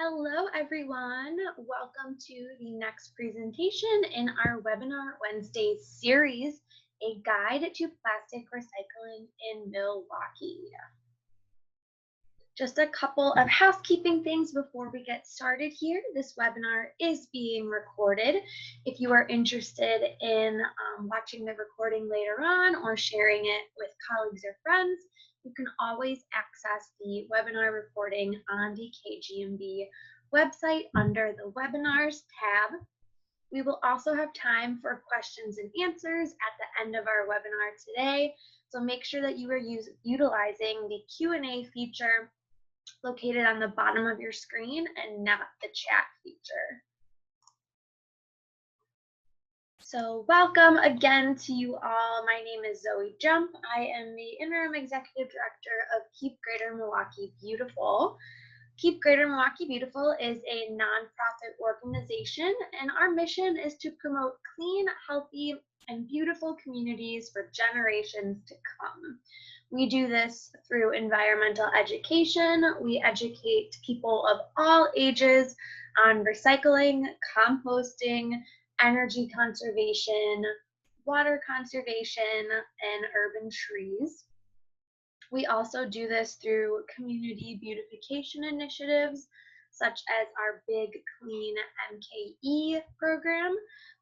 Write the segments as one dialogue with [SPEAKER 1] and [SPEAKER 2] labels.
[SPEAKER 1] Hello, everyone. Welcome to the next presentation in our Webinar Wednesday series, A Guide to Plastic Recycling in Milwaukee. Just a couple of housekeeping things before we get started here. This webinar is being recorded. If you are interested in watching the recording later on or sharing it with colleagues or friends, you can always access the webinar recording on the KGMB website under the Webinars tab. We will also have time for questions and answers at the end of our webinar today, so make sure that you are utilizing the Q&A feature located on the bottom of your screen and not the chat feature. So welcome again to you all. My name is Zoe Jump. I am the Interim Executive Director of Keep Greater Milwaukee Beautiful. Keep Greater Milwaukee Beautiful is a nonprofit organization, and our mission is to promote clean, healthy, and beautiful communities for generations to come. We do this through environmental education. We educate people of all ages on recycling, composting, energy conservation, water conservation, and urban trees. We also do this through community beautification initiatives, such as our Big Clean MKE program,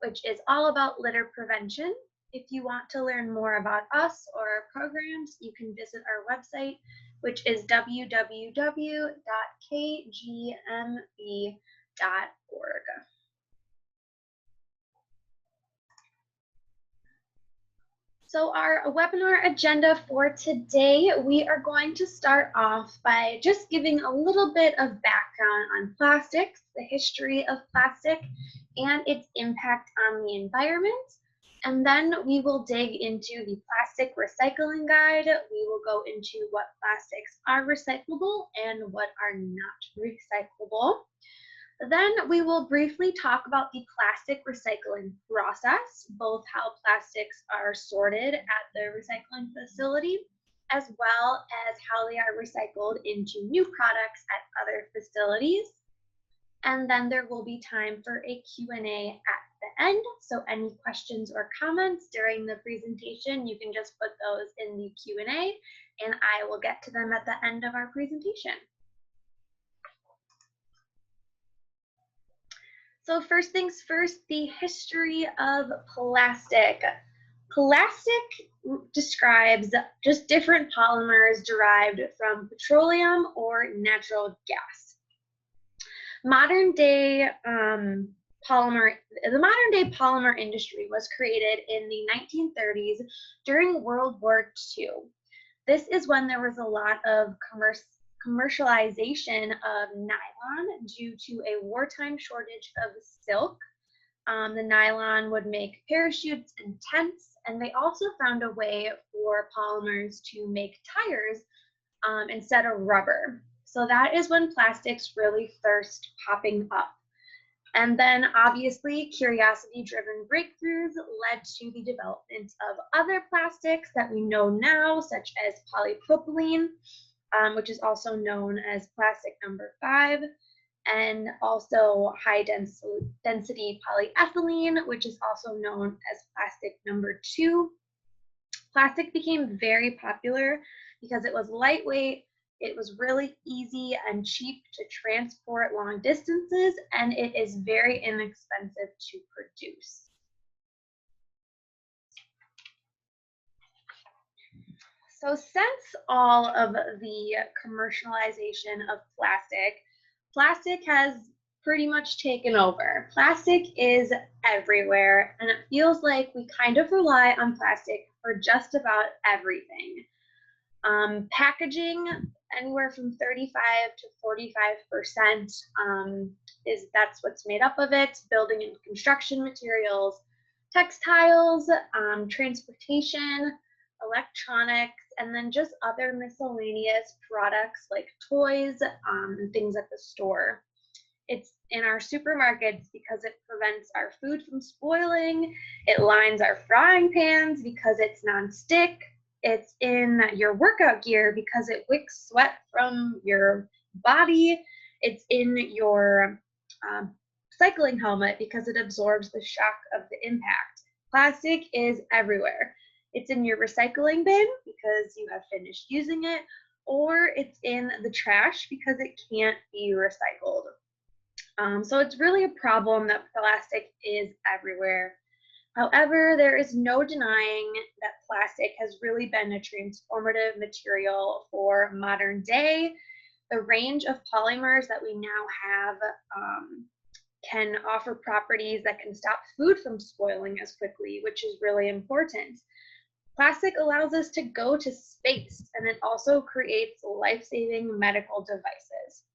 [SPEAKER 1] which is all about litter prevention. If you want to learn more about us or our programs, you can visit our website, which is www.kgme.org. So our webinar agenda for today, we are going to start off by just giving a little bit of background on plastics, the history of plastic, and its impact on the environment. And then we will dig into the plastic recycling guide. We will go into what plastics are recyclable and what are not recyclable. Then we will briefly talk about the plastic recycling process, both how plastics are sorted at the recycling facility, as well as how they are recycled into new products at other facilities. And then there will be time for a Q&A at the end. So any questions or comments during the presentation, you can just put those in the Q&A, and I will get to them at the end of our presentation. So first things first, the history of plastic. Plastic describes just different polymers derived from petroleum or natural gas. The modern day polymer industry was created in the 1930s during World War II. This is when there was a lot of commercialization of nylon due to a wartime shortage of silk. The nylon would make parachutes and tents, and they also found a way for polymers to make tires instead of rubber. So that is when plastics really first popping up. And then obviously curiosity-driven breakthroughs led to the development of other plastics that we know now, such as polypropylene, which is also known as plastic number 5, and also high density polyethylene, which is also known as plastic number 2. Plastic became very popular because it was lightweight, it was really easy and cheap to transport long distances, and it is very inexpensive to produce. So since all of the commercialization of plastic has pretty much taken over. Plastic is everywhere, and it feels like we kind of rely on plastic for just about everything. Packaging, anywhere from 35 to 45% that's what's made up of it. Building and construction materials, textiles, transportation, electronics, and then just other miscellaneous products like toys and things at the store. It's in our supermarkets because it prevents our food from spoiling. It lines our frying pans because it's non-stick. It's in your workout gear because it wicks sweat from your body. It's in your cycling helmet because it absorbs the shock of the impact. Plastic is everywhere. It's in your recycling bin because you have finished using it, or it's in the trash because it can't be recycled. So it's really a problem that plastic is everywhere. However, there is no denying that plastic has really been a transformative material for modern day. The range of polymers that we now have can offer properties that can stop food from spoiling as quickly, which is really important. Plastic allows us to go to space, and it also creates life-saving medical devices.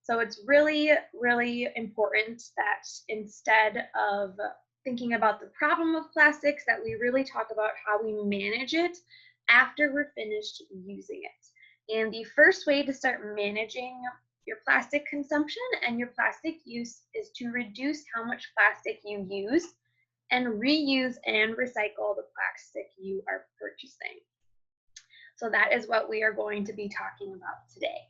[SPEAKER 1] So it's really, really important that instead of thinking about the problem of plastics, that we really talk about how we manage it after we're finished using it. And the first way to start managing your plastic consumption and your plastic use is to reduce how much plastic you use and reuse and recycle the plastic you are purchasing. So that is what we are going to be talking about today.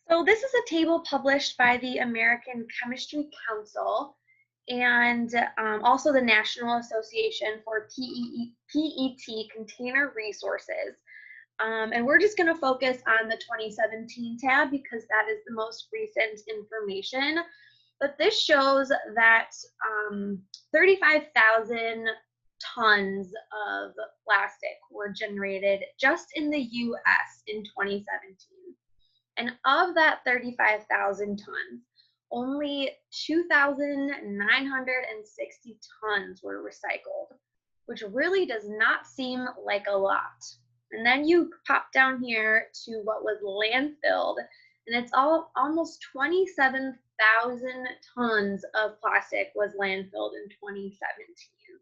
[SPEAKER 1] So this is a table published by the American Chemistry Council and also the National Association for PET Container Resources. And we're just going to focus on the 2017 tab because that is the most recent information. But this shows that 35,000 tons of plastic were generated just in the US in 2017. And of that 35,000 tons, only 2,960 tons were recycled, which really does not seem like a lot. And then you pop down here to what was landfilled, and it's almost 27,000 tons of plastic was landfilled in 2017.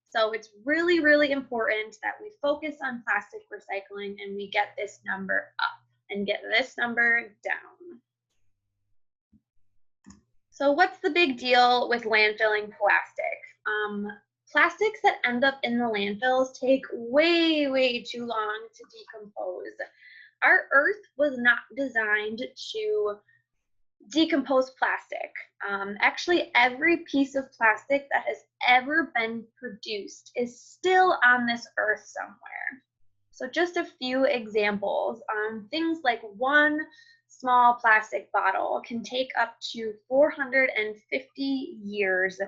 [SPEAKER 1] So it's really, really important that we focus on plastic recycling and we get this number up and get this number down. So what's the big deal with landfilling plastic? Plastics that end up in the landfills take way, way too long to decompose. Our Earth was not designed to decompose plastic. Actually, every piece of plastic that has ever been produced is still on this Earth somewhere. So just a few examples. Things like one small plastic bottle can take up to 450 years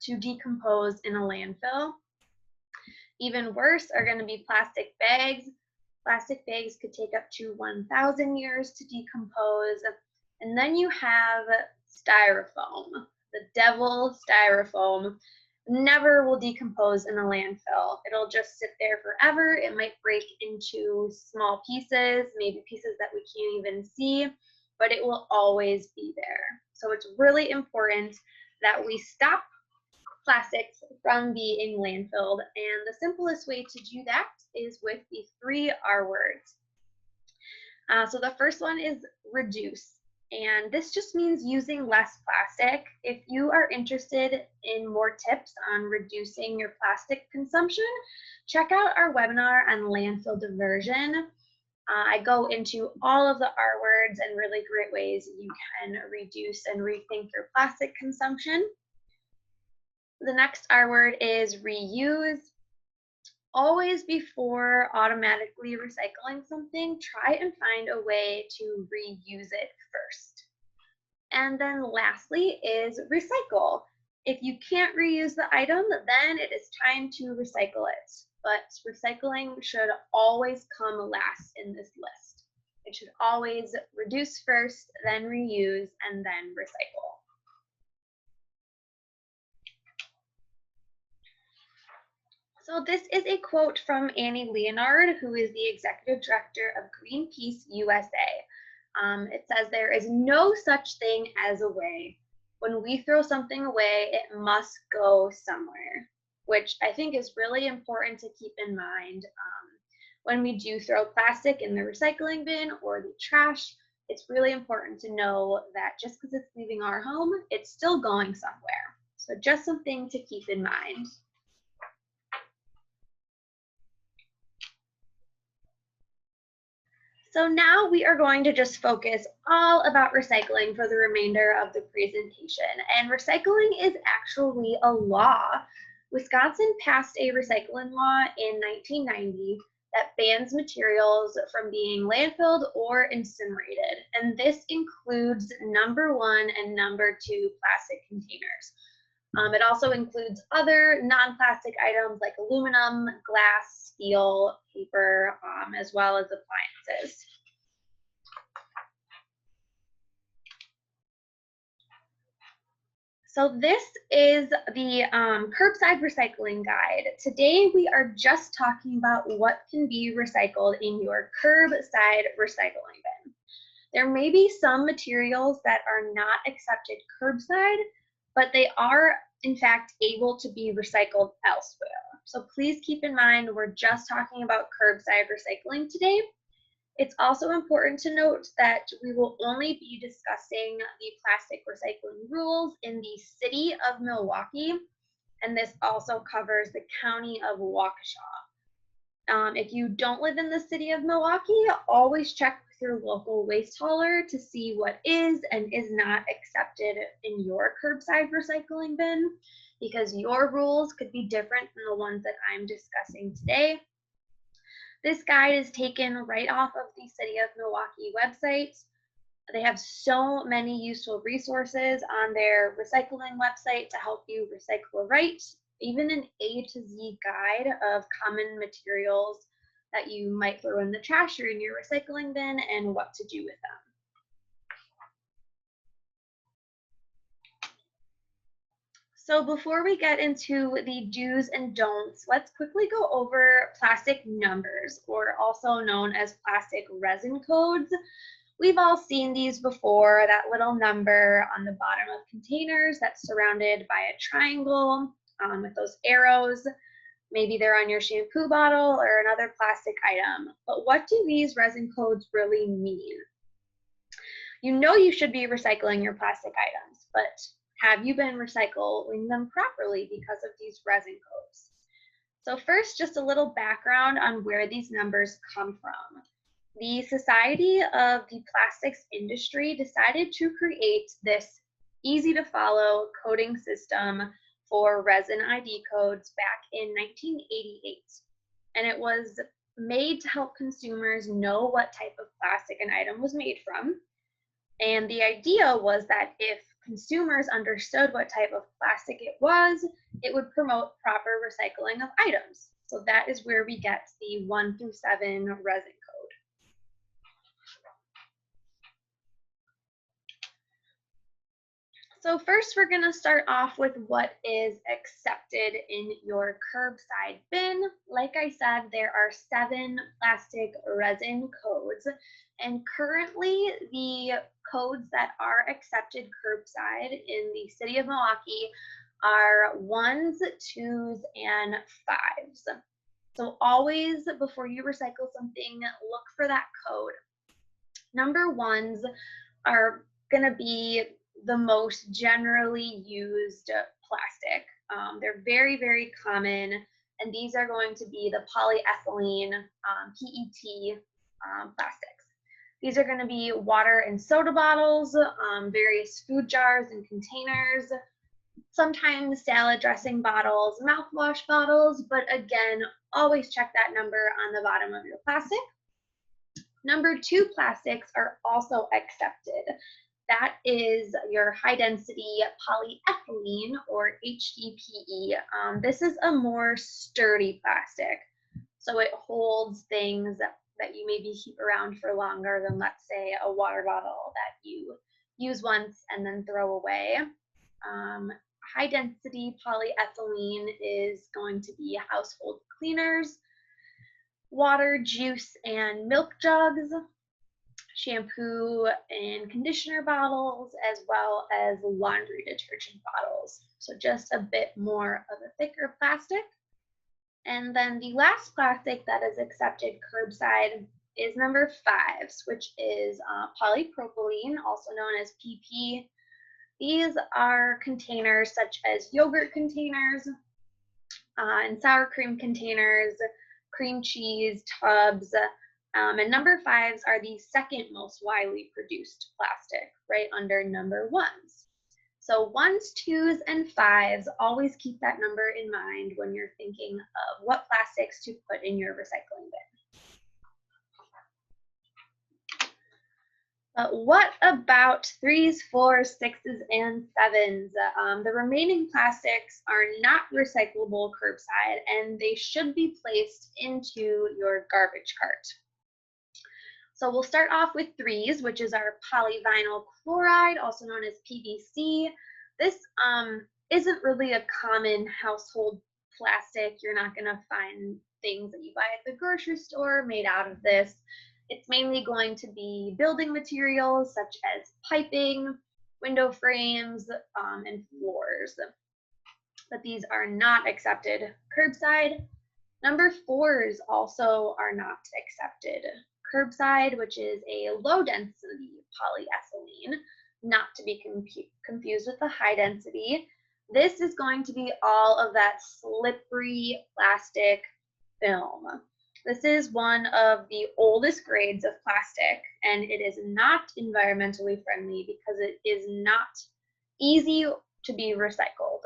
[SPEAKER 1] to decompose in a landfill. Even worse are going to be plastic bags. Plastic bags could take up to 1,000 years to decompose. And then you have styrofoam, the devil styrofoam. Never will decompose in a landfill. It'll just sit there forever. It might break into small pieces, maybe pieces that we can't even see, but it will always be there. So it's really important that we stop plastics from being landfilled, and the simplest way to do that is with the 3 R words. So the first one is reduce. And this just means using less plastic. If you are interested in more tips on reducing your plastic consumption, check out our webinar on landfill diversion. I go into all of the R words and really great ways you can reduce and rethink your plastic consumption. The next R word is reuse. Always before automatically recycling something, try and find a way to reuse it first. And then lastly is recycle. If you can't reuse the item, then it is time to recycle it. But recycling should always come last in this list. It should always reduce first, then reuse, and then recycle. So this is a quote from Annie Leonard, who is the executive director of Greenpeace USA. It says, "There is no such thing as a way. When we throw something away, it must go somewhere," which I think is really important to keep in mind. When we do throw plastic in the recycling bin or the trash, it's really important to know that just because it's leaving our home, it's still going somewhere. So just something to keep in mind. So now we are going to just focus all about recycling for the remainder of the presentation. And recycling is actually a law. Wisconsin passed a recycling law in 1990 that bans materials from being landfilled or incinerated. And this includes number 1 and number 2 plastic containers. It also includes other non-plastic items like aluminum, glass, steel, paper, as well as appliances. So this is the curbside recycling guide. Today we are just talking about what can be recycled in your curbside recycling bin. There may be some materials that are not accepted curbside, but they are in fact able to be recycled elsewhere. So please keep in mind we're just talking about curbside recycling today. It's also important to note that we will only be discussing the plastic recycling rules in the city of Milwaukee, and this also covers the county of Waukesha. If you don't live in the city of Milwaukee, always check with your local waste hauler to see what is and is not accepted in your curbside recycling bin, because your rules could be different than the ones that I'm discussing today. This guide is taken right off of the City of Milwaukee website. They have so many useful resources on their recycling website to help you recycle right, even an A to Z guide of common materials that you might throw in the trash or in your recycling bin and what to do with them. So before we get into the do's and don'ts, let's quickly go over plastic numbers, or also known as plastic resin codes. We've all seen these before, that little number on the bottom of containers that's surrounded by a triangle with those arrows. Maybe they're on your shampoo bottle or another plastic item. But what do these resin codes really mean? You know you should be recycling your plastic items, but have you been recycling them properly because of these resin codes? So first, just a little background on where these numbers come from. The Society of the Plastics Industry decided to create this easy to follow coding system for resin ID codes back in 1988. And it was made to help consumers know what type of plastic an item was made from. And the idea was that if consumers understood what type of plastic it was, it would promote proper recycling of items. So that is where we get the 1 through 7 resin code. So first we're going to start off with what is accepted in your curbside bin. Like I said, there are 7 plastic resin codes, and currently the codes that are accepted curbside in the city of Milwaukee are 1s, 2s, and 5s. So always, before you recycle something, look for that code. Number 1s are going to be the most generally used plastic. They're very, very common, and these are going to be the polyethylene PET plastics. These are going to be water and soda bottles, various food jars and containers, sometimes salad dressing bottles, mouthwash bottles, but again, always check that number on the bottom of your plastic. Number 2 plastics are also accepted. That is your high density polyethylene, or HDPE. This is a more sturdy plastic, so it holds things that you maybe keep around for longer than, let's say, a water bottle that you use once and then throw away. High density polyethylene is going to be household cleaners, water, juice, and milk jugs, shampoo and conditioner bottles, as well as laundry detergent bottles. So just a bit more of a thicker plastic. And then the last plastic that is accepted curbside is number 5, which is polypropylene, also known as PP. These are containers such as yogurt containers and sour cream containers, cream cheese tubs, And number 5s are the second most widely produced plastic, right under number 1s. So 1s, 2s, and 5s, always keep that number in mind when you're thinking of what plastics to put in your recycling bin. But what about 3s, 4s, 6s, and 7s? The remaining plastics are not recyclable curbside, and they should be placed into your garbage cart. So we'll start off with 3s, which is our polyvinyl chloride, also known as PVC. This isn't really a common household plastic. You're not going to find things that you buy at the grocery store made out of this. It's mainly going to be building materials such as piping, window frames, and floors. But these are not accepted curbside. Number 4s also are not accepted curbside, which is a low density polyethylene, not to be confused with the high density. This is going to be all of that slippery plastic film. This is one of the oldest grades of plastic, and it is not environmentally friendly because it is not easy to be recycled.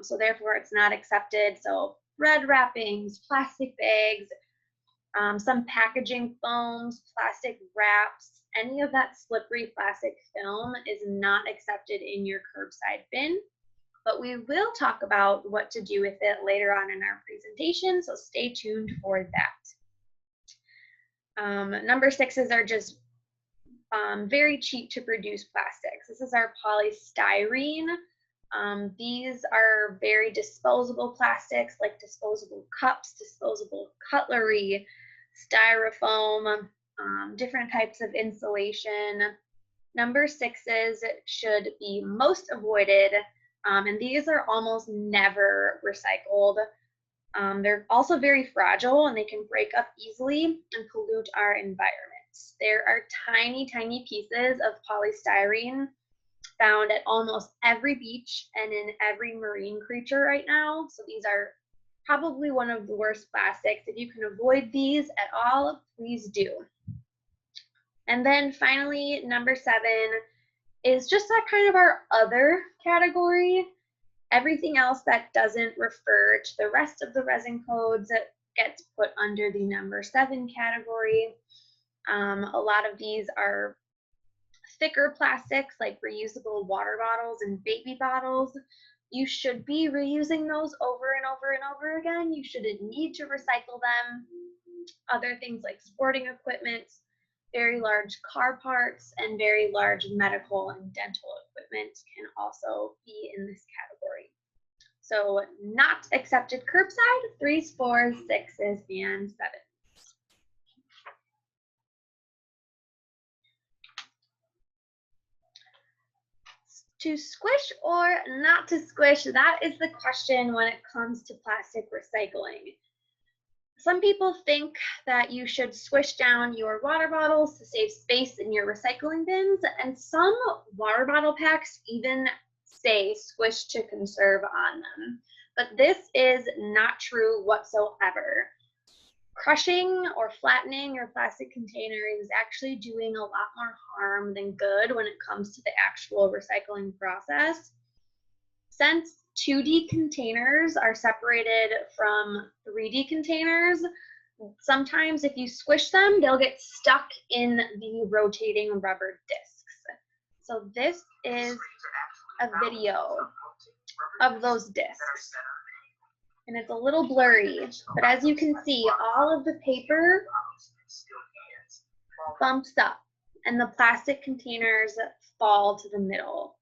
[SPEAKER 1] So therefore it's not accepted. So bread wrappings, plastic bags, some packaging foams, plastic wraps, any of that slippery plastic film is not accepted in your curbside bin. But we will talk about what to do with it later on in our presentation, so stay tuned for that. Number 6s are just very cheap to produce plastics. This is our polystyrene. These are very disposable plastics like disposable cups, disposable cutlery, styrofoam, different types of insulation. Number 6s should be most avoided, and these are almost never recycled. They're also very fragile and they can break up easily and pollute our environment. There are tiny, tiny pieces of polystyrene found at almost every beach and in every marine creature right now. So these are probably one of the worst plastics. If you can avoid these at all, please do. And then finally, number 7 is just that kind of our other category. Everything else that doesn't refer to the rest of the resin codes gets put under the number 7 category. A lot of these are thicker plastics like reusable water bottles and baby bottles. You should be reusing those over and over and over again. You shouldn't need to recycle them. Other things like sporting equipment, very large car parts, and very large medical and dental equipment can also be in this category. So not accepted curbside, 3s, 4s, 6s, and 7s. To squish or not to squish, that is the question when it comes to plastic recycling. Some people think that you should squish down your water bottles to save space in your recycling bins, and some water bottle packs even say squish to conserve on them. But this is not true whatsoever. Crushing or flattening your plastic container is actually doing a lot more harm than good when it comes to the actual recycling process. Since 2D containers are separated from 3D containers, sometimes if you squish them, they'll get stuck in the rotating rubber discs. So this is a video of those discs. And it's a little blurry, but as you can see, all of the paper bumps up and the plastic containers fall to the middle.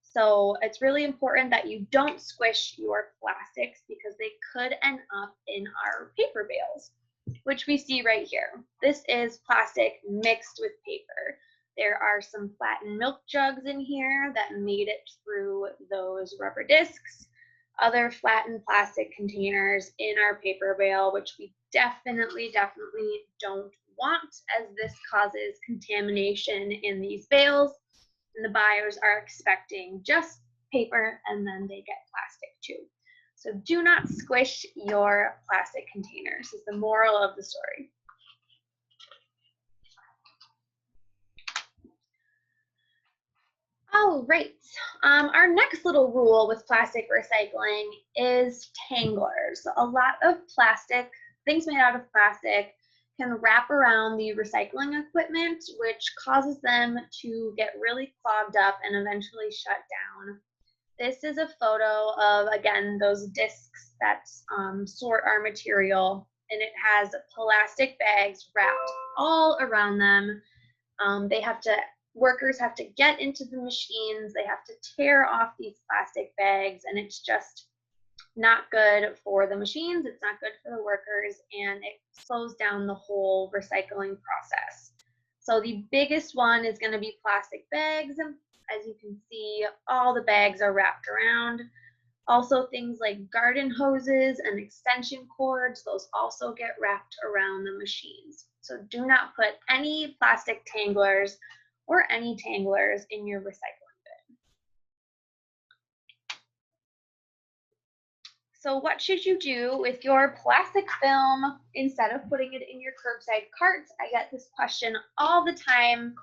[SPEAKER 1] So it's really important that you don't squish your plastics because they could end up in our paper bales, which we see right here. This is plastic mixed with paper. There are some flattened milk jugs in here that made it through those rubber discs. Other flattened plastic containers in our paper bale, which we definitely don't want, as this causes contamination in these bales, and the buyers are expecting just paper and then they get plastic too. So do not squish your plastic containers is the moral of the story. All right. Our next little rule with plastic recycling is tanglers. A lot of plastic, things made out of plastic, can wrap around the recycling equipment, which causes them to get really clogged up and eventually shut down. This is a photo of, again, those discs that sort our material, and it has plastic bags wrapped all around them. Workers have to get into the machines, they have to tear off these plastic bags, and it's just not good for the machines, it's not good for the workers, and it slows down the whole recycling process. So the biggest one is going to be plastic bags. As you can see, all the bags are wrapped around. Also, things like garden hoses and extension cords, those also get wrapped around the machines. So do not put any plastic tanglers or any tanglers in your recycling bin. So what should you do with your plastic film instead of putting it in your curbside carts? I get this question all the time.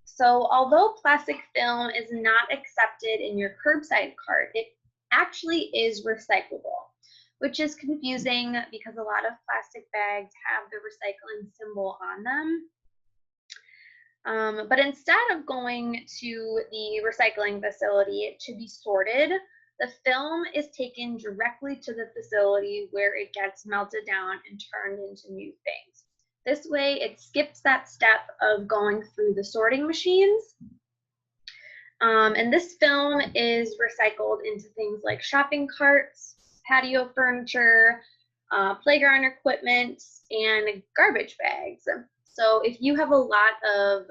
[SPEAKER 1] So although plastic film is not accepted in your curbside cart, it actually is recyclable, which is confusing because a lot of plastic bags have the recycling symbol on them. But instead of going to the recycling facility to be sorted, the film is taken directly to the facility where it gets melted down and turned into new things. This way, it skips that step of going through the sorting machines. And this film is recycled into things like shopping carts, patio furniture, playground equipment, and garbage bags. So if you have a lot of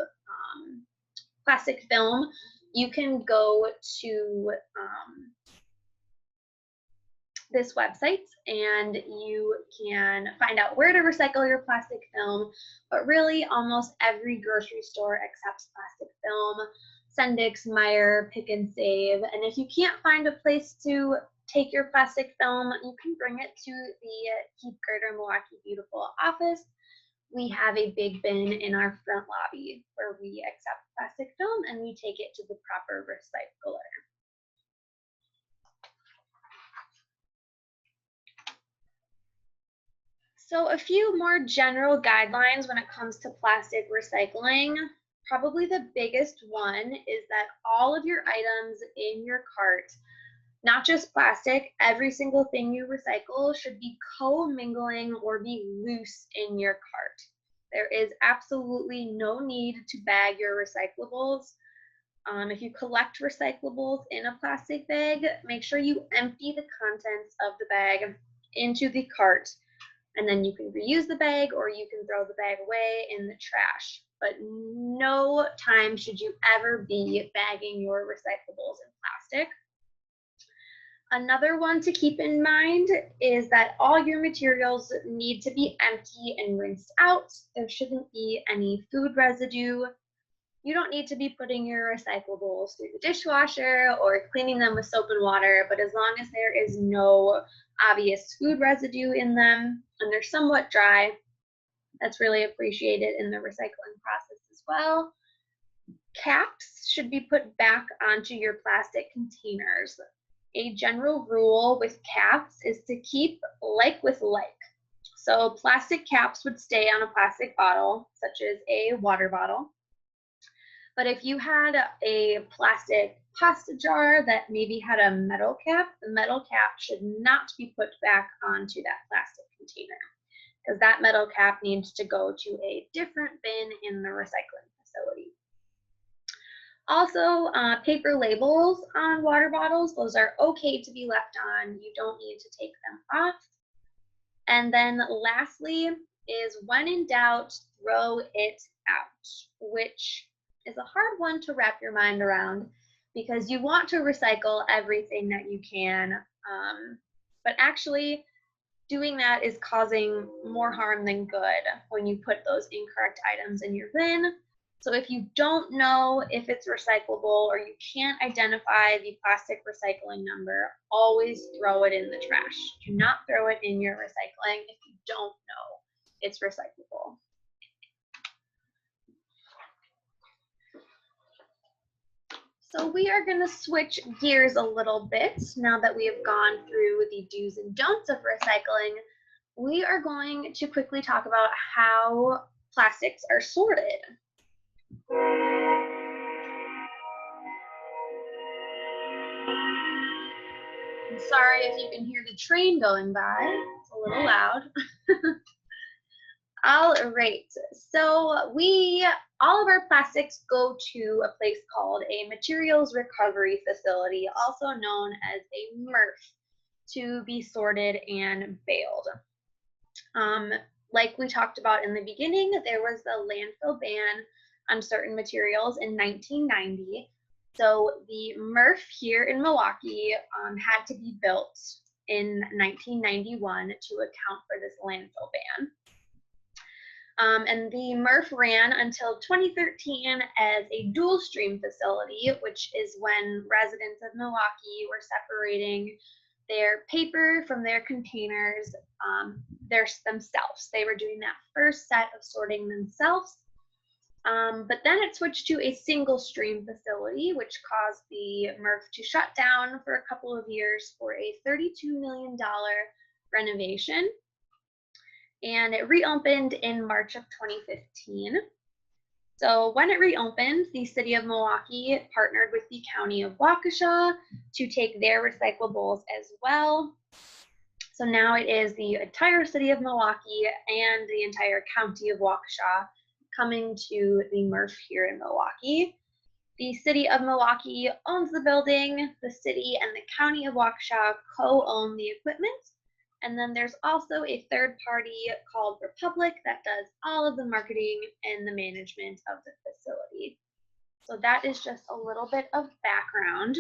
[SPEAKER 1] plastic film, you can go to this website and you can find out where to recycle your plastic film, but really almost every grocery store accepts plastic film. Sendix, Meyer, Pick and Save, and if you can't find a place to take your plastic film, you can bring it to the Keep Greater Milwaukee Beautiful office. We have a big bin in our front lobby where we accept plastic film and we take it to the proper recycler. So a few more general guidelines when it comes to plastic recycling. Probably the biggest one is that all of your items in your cart, not just plastic, every single thing you recycle should be co-mingling or be loose in your cart. There is absolutely no need to bag your recyclables. If you collect recyclables in a plastic bag, make sure you empty the contents of the bag into the cart, and then you can reuse the bag or you can throw the bag away in the trash. But no time should you ever be bagging your recyclables in plastic. Another one to keep in mind is that all your materials need to be empty and rinsed out. There shouldn't be any food residue. You don't need to be putting your recyclables through the dishwasher or cleaning them with soap and water, but as long as there is no obvious food residue in them and they're somewhat dry, that's really appreciated in the recycling process as well. Caps should be put back onto your plastic containers. A general rule with caps is to keep like with like. So plastic caps would stay on a plastic bottle, such as a water bottle. But if you had a plastic pasta jar that maybe had a metal cap, the metal cap should not be put back onto that plastic container because that metal cap needs to go to a different bin in the recycling facility. Also, paper labels on water bottles, those are okay to be left on. You don't need to take them off. And then lastly is when in doubt, throw it out, which is a hard one to wrap your mind around because you want to recycle everything that you can, but actually doing that is causing more harm than good when you put those incorrect items in your bin. So if you don't know if it's recyclable or you can't identify the plastic recycling number, always throw it in the trash. Do not throw it in your recycling if you don't know it's recyclable. So we are going to switch gears a little bit now that we have gone through the do's and don'ts of recycling. We are going to quickly talk about how plastics are sorted. I'm sorry if you can hear the train going by. It's a little loud. All right, so all of our plastics go to a place called a materials recovery facility, also known as a MRF, to be sorted and baled. Like we talked about in the beginning, there was the landfill ban on certain materials in 1990. So the MRF here in Milwaukee had to be built in 1991 to account for this landfill ban. And the MRF ran until 2013 as a dual stream facility, which is when residents of Milwaukee were separating their paper from their containers themselves. They were doing that first set of sorting themselves. But then it switched to a single stream facility, which caused the MRF to shut down for a couple of years for a $32 million renovation. And it reopened in March of 2015. So when it reopened, the city of Milwaukee partnered with the county of Waukesha to take their recyclables as well. So now it is the entire city of Milwaukee and the entire county of Waukesha coming to the MRF here in Milwaukee. The city of Milwaukee owns the building. The city and the county of Waukesha co-own the equipment. And then there's also a third party called Republic that does all of the marketing and the management of the facility. So that is just a little bit of background.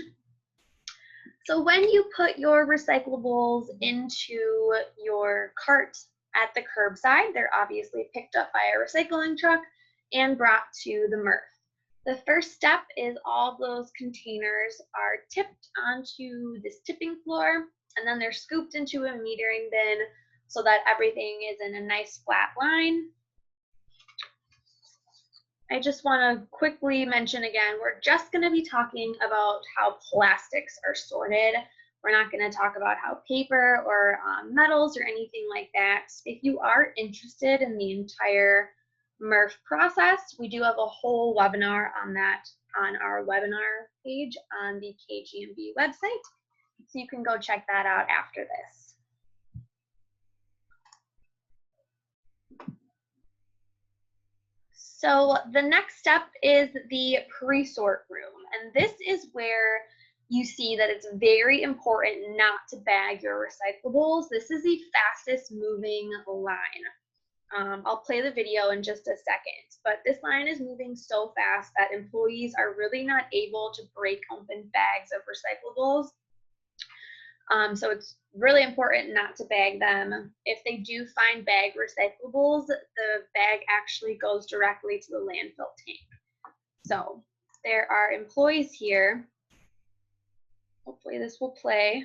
[SPEAKER 1] So when you put your recyclables into your cart at the curbside, they're obviously picked up by a recycling truck and brought to the MRF. The first step is all those containers are tipped onto this tipping floor, and then they're scooped into a metering bin so that everything is in a nice flat line. I just want to quickly mention again, we're just going to be talking about how plastics are sorted. We're not going to talk about how paper or metals or anything like that. If you are interested in the entire MRF process, we do have a whole webinar on that on our webinar page on the KGMB website. So you can go check that out after this. So the next step is the pre-sort room. And this is where you see that it's very important not to bag your recyclables. This is the fastest moving line. I'll play the video in just a second, but this line is moving so fast that employees are really not able to break open bags of recyclables. So it's really important not to bag them. If they do find bagged recyclables, the bag actually goes directly to the landfill tank. So there are employees here. Hopefully this will play.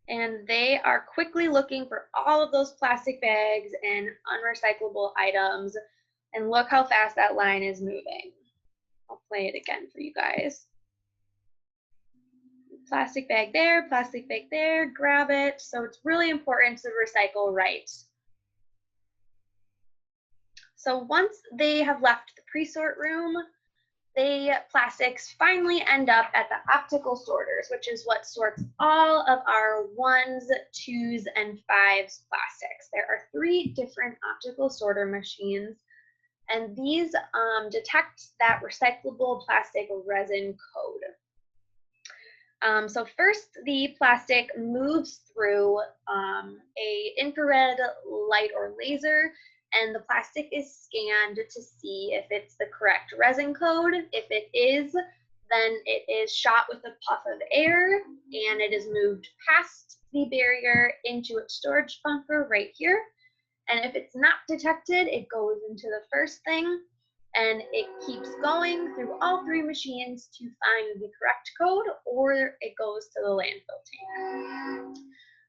[SPEAKER 1] And they are quickly looking for all of those plastic bags and unrecyclable items. And look how fast that line is moving. I'll play it again for you guys. Plastic bag there, grab it. So it's really important to recycle right. So once they have left the pre-sort room, the plastics finally end up at the optical sorters, which is what sorts all of our 1s, 2s, and 5s plastics. There are 3 different optical sorter machines, and these detect that recyclable plastic resin code. So first, the plastic moves through a infrared light or laser, and the plastic is scanned to see if it's the correct resin code. If it is, then it is shot with a puff of air, and it is moved past the barrier into its storage bunker right here. And if it's not detected, it goes into the first thing, and it keeps going through all 3 machines to find the correct code, or it goes to the landfill tank.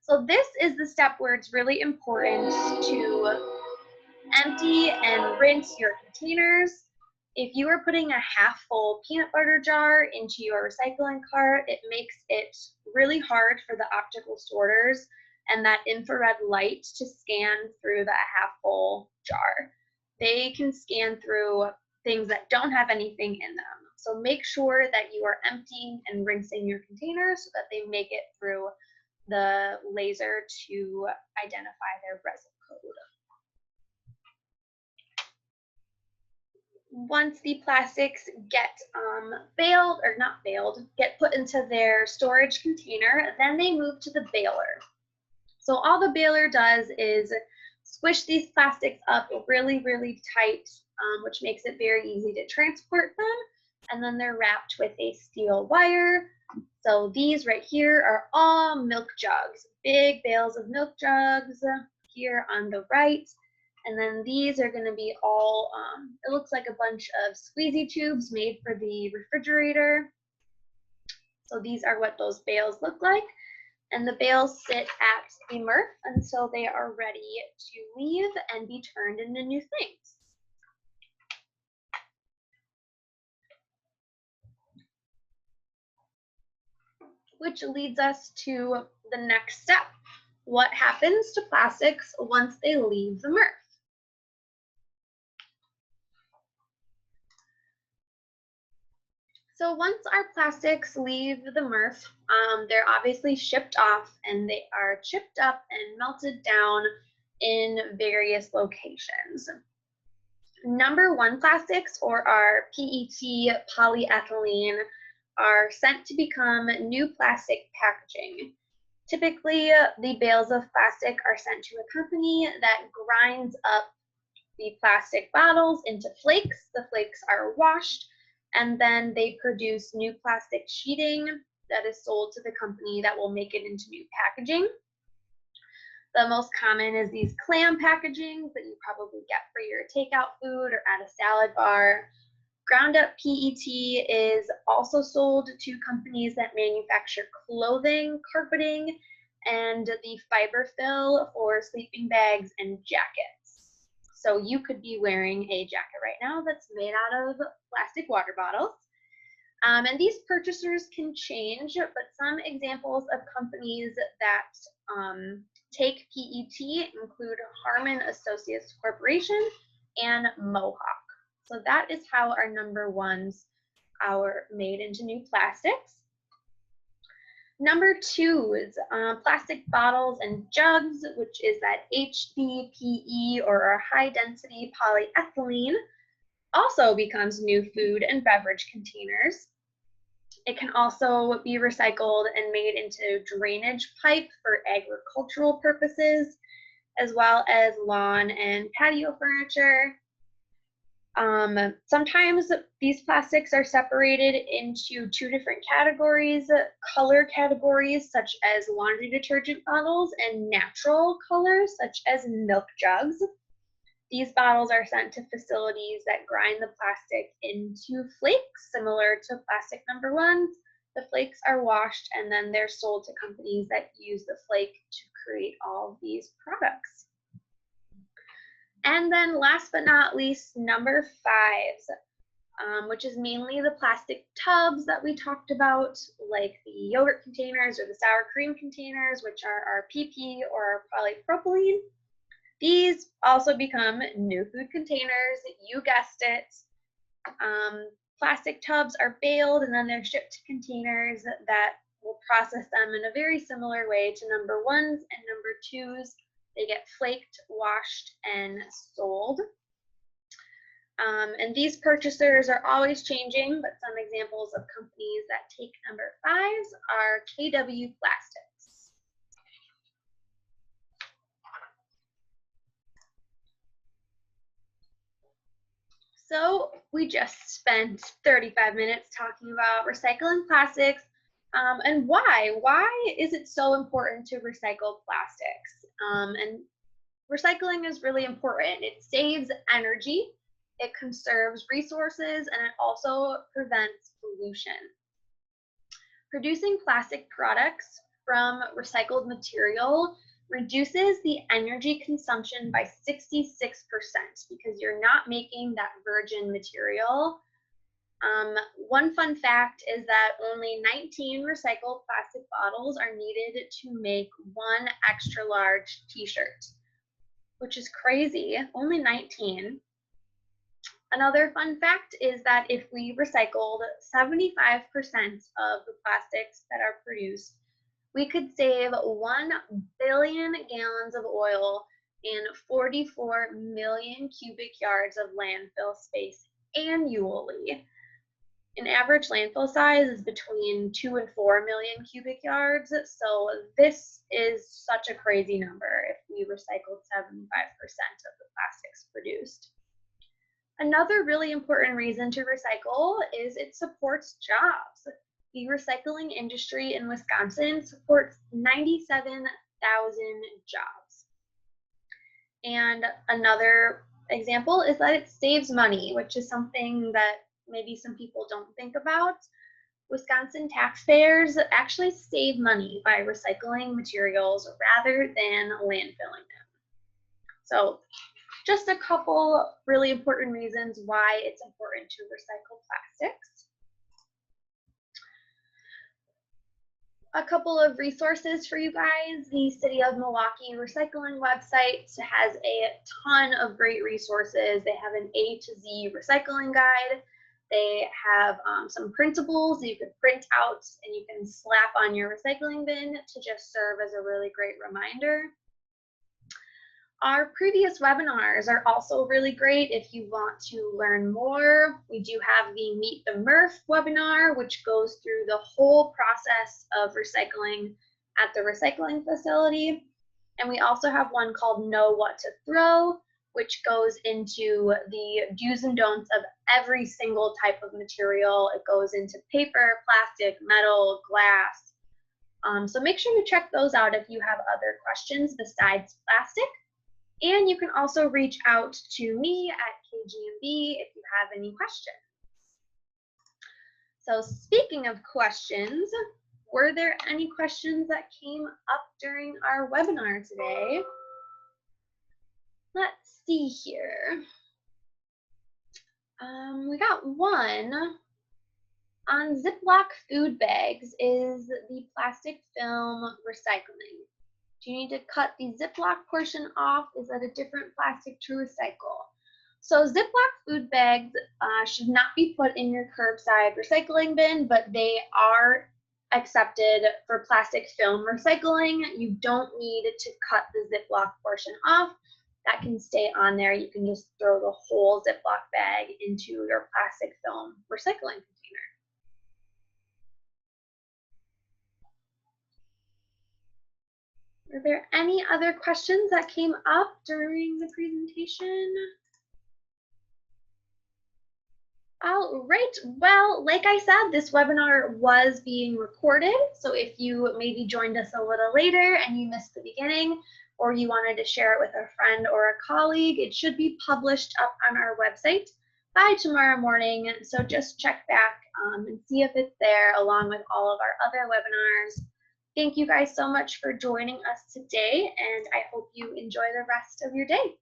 [SPEAKER 1] So this is the step where it's really important to empty and rinse your containers. If you are putting a half full peanut butter jar into your recycling cart, it makes it really hard for the optical sorters and that infrared light to scan through that half full jar. They can scan through things that don't have anything in them. So make sure that you are emptying and rinsing your containers so that they make it through the laser to identify their resin code. Once the plastics get get put into their storage container, then they move to the baler. So all the baler does is squish these plastics up really, really tight, which makes it very easy to transport them. And then they're wrapped with a steel wire. So these right here are all milk jugs, big bales of milk jugs here on the right. And then these are going to be all, it looks like a bunch of squeezy tubes made for the refrigerator. So these are what those bales look like. And the bales sit at the MRF until they are ready to leave and be turned into new things. Which leads us to the next step. What happens to plastics once they leave the MRF? So once our plastics leave the MRF, they're obviously shipped off and they are chipped up and melted down in various locations. Number one plastics, or our PET polyethylene, are sent to become new plastic packaging. Typically, the bales of plastic are sent to a company that grinds up the plastic bottles into flakes. The flakes are washed, and then they produce new plastic sheeting that is sold to the company that will make it into new packaging. The most common is these clam packagings that you probably get for your takeout food or at a salad bar. Ground up PET is also sold to companies that manufacture clothing, carpeting, and the fiber fill for sleeping bags and jackets. So you could be wearing a jacket right now that's made out of plastic water bottles. And these purchasers can change, but some examples of companies that take PET include Harmon Associates Corporation and Mohawk. So that is how our number ones are made into new plastics. Number two is plastic bottles and jugs, which is that HDPE, or our high density polyethylene, also becomes new food and beverage containers. It can also be recycled and made into drainage pipe for agricultural purposes, as well as lawn and patio furniture. Sometimes these plastics are separated into two different categories: color categories such as laundry detergent bottles and natural colors such as milk jugs. These bottles are sent to facilities that grind the plastic into flakes, similar to plastic number ones. The flakes are washed and then they're sold to companies that use the flake to create all of these products. And then last but not least, number five, which is mainly the plastic tubs that we talked about, like the yogurt containers or the sour cream containers, which are our PP or polypropylene. These also become new food containers. You guessed it. Plastic tubs are baled and then they're shipped to containers that will process them in a very similar way to number ones and number twos. They get flaked, washed, and sold. And these purchasers are always changing, but some examples of companies that take number fives are KW Plastics. So we just spent 35 minutes talking about recycling plastics and why. Why is it so important to recycle plastics? And recycling is really important. It saves energy, it conserves resources, and it also prevents pollution. Producing plastic products from recycled material reduces the energy consumption by 66% because you're not making that virgin material. One fun fact is that only 19 recycled plastic bottles are needed to make one extra large t-shirt, which is crazy, only 19. Another fun fact is that if we recycled 75% of the plastics that are produced, we could save 1 billion gallons of oil and 44 million cubic yards of landfill space annually. An average landfill size is between 2 and 4 million cubic yards, so this is such a crazy number if we recycled 75% of the plastics produced. Another really important reason to recycle is it supports jobs. The recycling industry in Wisconsin supports 97,000 jobs. And another example is that it saves money, which is something that maybe some people don't think about. Wisconsin taxpayers actually save money by recycling materials rather than landfilling them. So just a couple really important reasons why it's important to recycle plastics. A couple of resources for you guys. The City of Milwaukee Recycling website has a ton of great resources. They have an A to Z recycling guide. They have some printables that you could print out and you can slap on your recycling bin to just serve as a really great reminder. Our previous webinars are also really great if you want to learn more. We do have the Meet the MRF webinar, which goes through the whole process of recycling at the recycling facility. And we also have one called Know What to Throw, which goes into the do's and don'ts of every single type of material. It goes into paper, plastic, metal, glass. So make sure to check those out if you have other questions besides plastic. And you can also reach out to me at KGMB if you have any questions. So speaking of questions, were there any questions that came up during our webinar today? Let's see here. We got one. On Ziploc food bags, is the plastic film recycling? Do you need to cut the Ziploc portion off? Is that a different plastic to recycle? So Ziploc food bags should not be put in your curbside recycling bin, but they are accepted for plastic film recycling. You don't need to cut the Ziploc portion off. That can stay on there. You can just throw the whole Ziploc bag into your plastic film recycling container. Are there any other questions that came up during the presentation? All right, well, like I said, this webinar was being recorded. So if you maybe joined us a little later and you missed the beginning, or you wanted to share it with a friend or a colleague, it should be published up on our website by tomorrow morning. So just check back and see if it's there along with all of our other webinars. Thank you guys so much for joining us today, and I hope you enjoy the rest of your day.